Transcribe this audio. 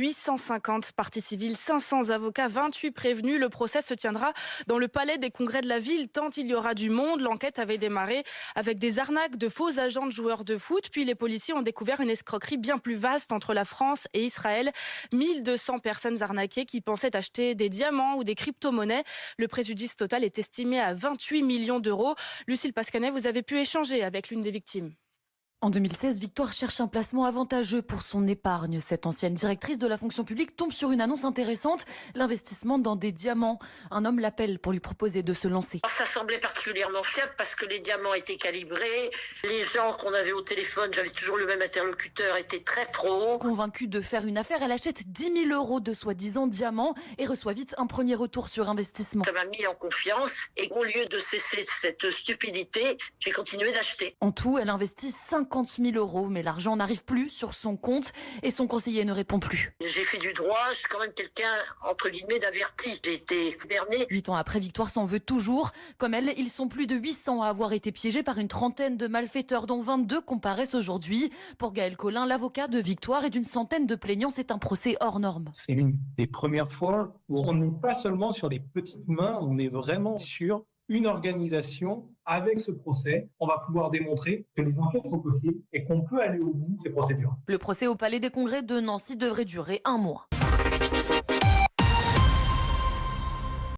850 parties civiles, 500 avocats, 28 prévenus. Le procès se tiendra dans le palais des congrès de la ville. Tant il y aura du monde, l'enquête avait démarré avec des arnaques de faux agents de joueurs de foot. Puis les policiers ont découvert une escroquerie bien plus vaste entre la France et Israël. 1200 personnes arnaquées qui pensaient acheter des diamants ou des crypto-monnaies. Le préjudice total est estimé à 28 millions d'euros. Lucille Pascanet, vous avez pu échanger avec l'une des victimes. En 2016, Victoire cherche un placement avantageux pour son épargne. Cette ancienne directrice de la fonction publique tombe sur une annonce intéressante, l'investissement dans des diamants. Un homme l'appelle pour lui proposer de se lancer. Ça semblait particulièrement fiable parce que les diamants étaient calibrés. Les gens qu'on avait au téléphone, j'avais toujours le même interlocuteur, étaient très pros. Convaincue de faire une affaire, elle achète 10 000 euros de soi-disant diamants et reçoit vite un premier retour sur investissement. Ça m'a mis en confiance et au lieu de cesser cette stupidité, j'ai continué d'acheter. En tout, elle investit 50 000 euros, mais l'argent n'arrive plus sur son compte et son conseiller ne répond plus. J'ai fait du droit, je suis quand même quelqu'un, entre guillemets, d'averti. J'ai été berné. 8 ans après, Victoire s'en veut toujours. Comme elle, ils sont plus de 800 à avoir été piégés par une trentaine de malfaiteurs, dont 22 comparaissent aujourd'hui. Pour Gaël Collin, l'avocat de Victoire et d'une centaine de plaignants, c'est un procès hors norme. C'est une des premières fois où on n'est pas seulement sur les petites mains, on est vraiment sur une organisation. Avec ce procès, on va pouvoir démontrer que les enquêtes sont possibles et qu'on peut aller au bout de ces procédures. Le procès au Palais des Congrès de Nancy devrait durer 1 mois.